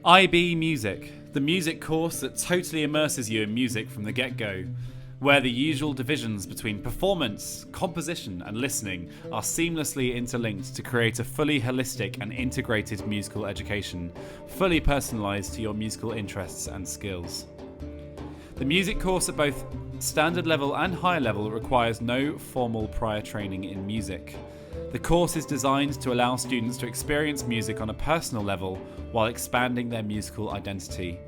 IB Music, the music course that totally immerses you in music from the get-go, where the usual divisions between performance, composition and listening are seamlessly interlinked to create a fully holistic and integrated musical education, fully personalised to your musical interests and skills. The music course at both standard level and high level requires no formal prior training in music. The course is designed to allow students to experience music on a personal level while expanding their musical identity.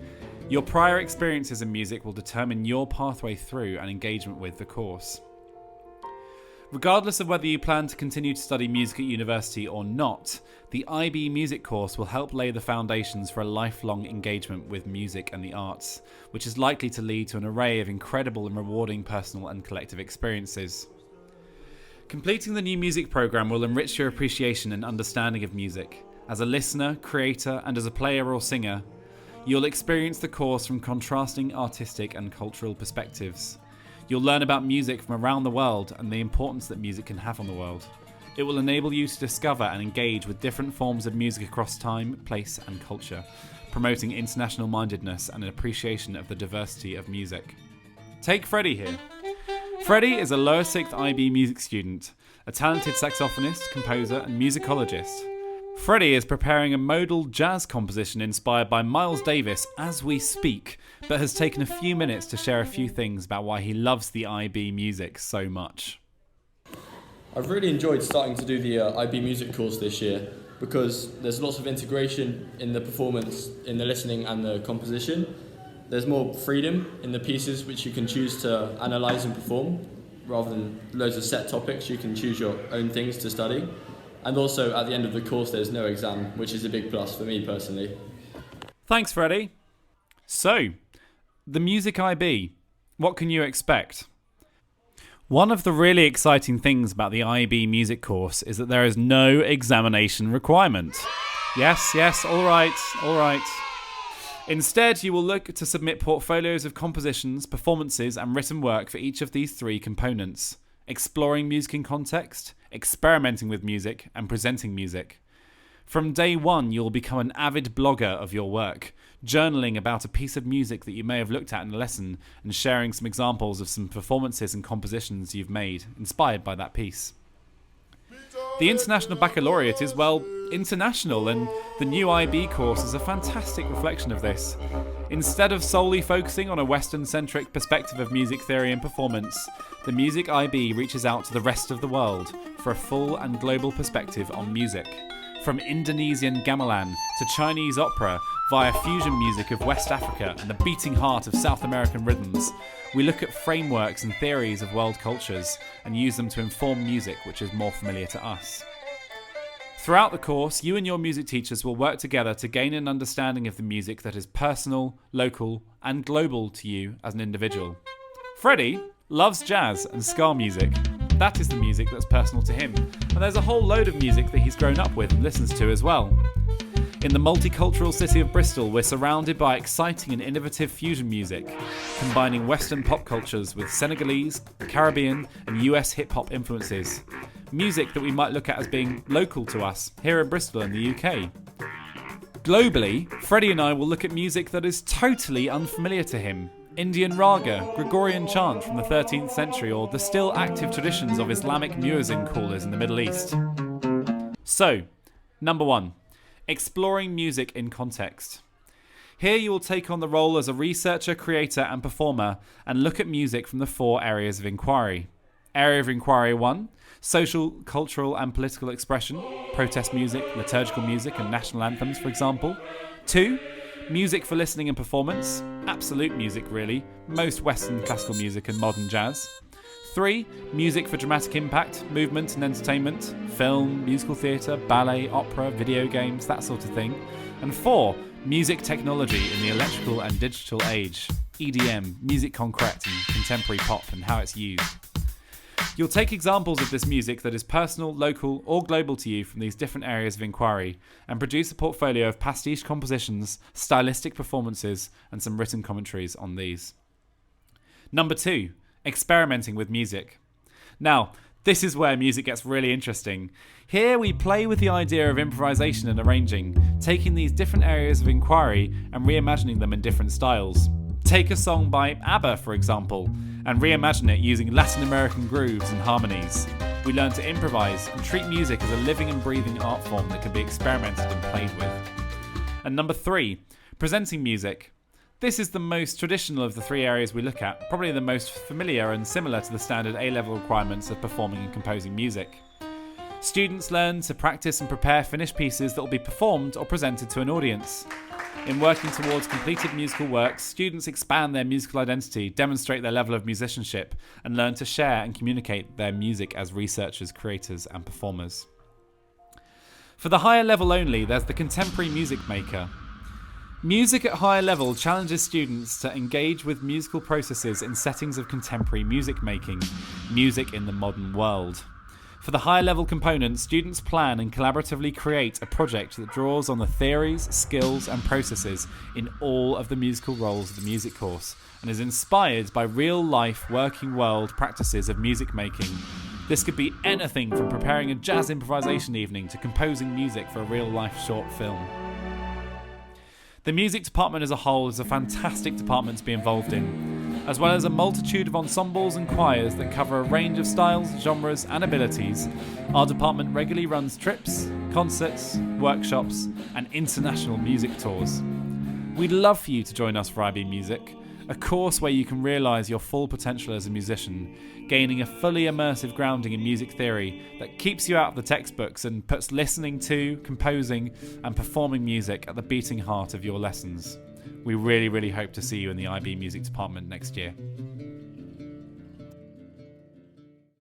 Your prior experiences in music will determine your pathway through and engagement with the course. Regardless of whether you plan to continue to study music at university or not, the IB Music course will help lay the foundations for a lifelong engagement with music and the arts, which is likely to lead to an array of incredible and rewarding personal and collective experiences. Completing the new music program will enrich your appreciation and understanding of music. As a listener, creator, and as a player or singer, you'll experience the course from contrasting artistic and cultural perspectives. You'll learn about music from around the world and the importance that music can have on the world. It will enable you to discover and engage with different forms of music across time, place, and culture, promoting international mindedness and an appreciation of the diversity of music. Take Freddie here. Freddie is a lower sixth IB music student, a talented saxophonist, composer, and musicologist. Freddie is preparing a modal jazz composition inspired by Miles Davis as we speak, but has taken a few minutes to share a few things about why he loves the IB music so much. I've really enjoyed starting to do the IB music course this year because there's lots of integration in the performance, in the listening and the composition. There's more freedom in the pieces which you can choose to analyse and perform. Rather than loads of set topics, you can choose your own things to study. And also, at the end of the course, there's no exam, which is a big plus for me personally. Thanks, Freddie. So, the Music IB, what can you expect? One of the really exciting things about the IB Music course is that there is no examination requirement. Yes, all right. Instead, you will look to submit portfolios of compositions, performances, and written work for each of these three components: exploring music in context, experimenting with music, and presenting music. From day one, you'll become an avid blogger of your work, journaling about a piece of music that you may have looked at in a lesson and sharing some examples of some performances and compositions you've made, inspired by that piece. The International Baccalaureate is, well, international, and the new IB course is a fantastic reflection of this. Instead of solely focusing on a Western-centric perspective of music theory and performance, the Music IB reaches out to the rest of the world for a full and global perspective on music. From Indonesian gamelan to Chinese opera via fusion music of West Africa and the beating heart of South American rhythms, we look at frameworks and theories of world cultures and use them to inform music which is more familiar to us. Throughout the course, you and your music teachers will work together to gain an understanding of the music that is personal, local, and global to you as an individual. Freddie loves jazz and ska music. That is the music that's personal to him, and there's a whole load of music that he's grown up with and listens to as well. In the multicultural city of Bristol, we're surrounded by exciting and innovative fusion music, combining Western pop cultures with Senegalese, Caribbean, and US hip-hop influences. Music that we might look at as being local to us, here in Bristol in the UK. Globally, Freddie and I will look at music that is totally unfamiliar to him. Indian raga, Gregorian chant from the 13th century, or the still active traditions of Islamic muezzin callers in the Middle East. So, number 1. Exploring music in context. Here you will take on the role as a researcher, creator and performer and look at music from the 4 areas of inquiry. Area of inquiry 1, social, cultural and political expression, protest music, liturgical music and national anthems for example. 2, music for listening and performance, absolute music really, most Western classical music and modern jazz. 3, music for dramatic impact, movement and entertainment, film, musical theatre, ballet, opera, video games, that sort of thing. And 4, music technology in the electrical and digital age, EDM, music concrete and contemporary pop and how it's used. You'll take examples of this music that is personal, local or global to you from these different areas of inquiry and produce a portfolio of pastiche compositions, stylistic performances and some written commentaries on these. Number 2, experimenting with music. Now, This is where music gets really interesting. Here we play with the idea of improvisation and arranging, taking these different areas of inquiry and reimagining them in different styles. Take a song by ABBA, for example, and reimagine it using Latin American grooves and harmonies. We learn to improvise and treat music as a living and breathing art form that can be experimented and played with. And number 3, presenting music. This is the most traditional of the 3 areas we look at, probably the most familiar and similar to the standard A-level requirements of performing and composing music. Students learn to practice and prepare finished pieces that will be performed or presented to an audience. In working towards completed musical works, students expand their musical identity, demonstrate their level of musicianship, and learn to share and communicate their music as researchers, creators, and performers. For the higher level only, there's the contemporary music maker. Music at higher level challenges students to engage with musical processes in settings of contemporary music making, music in the modern world. For the higher level components, students plan and collaboratively create a project that draws on the theories, skills and processes in all of the musical roles of the music course and is inspired by real life working world practices of music making. This could be anything from preparing a jazz improvisation evening to composing music for a real life short film. The music department as a whole is a fantastic department to be involved in. As well as a multitude of ensembles and choirs that cover a range of styles, genres and abilities, our department regularly runs trips, concerts, workshops and international music tours. We'd love for you to join us for IB Music, a course where you can realise your full potential as a musician, gaining a fully immersive grounding in music theory that keeps you out of the textbooks and puts listening to, composing and performing music at the beating heart of your lessons. We really hope to see you in the IB Music department next year.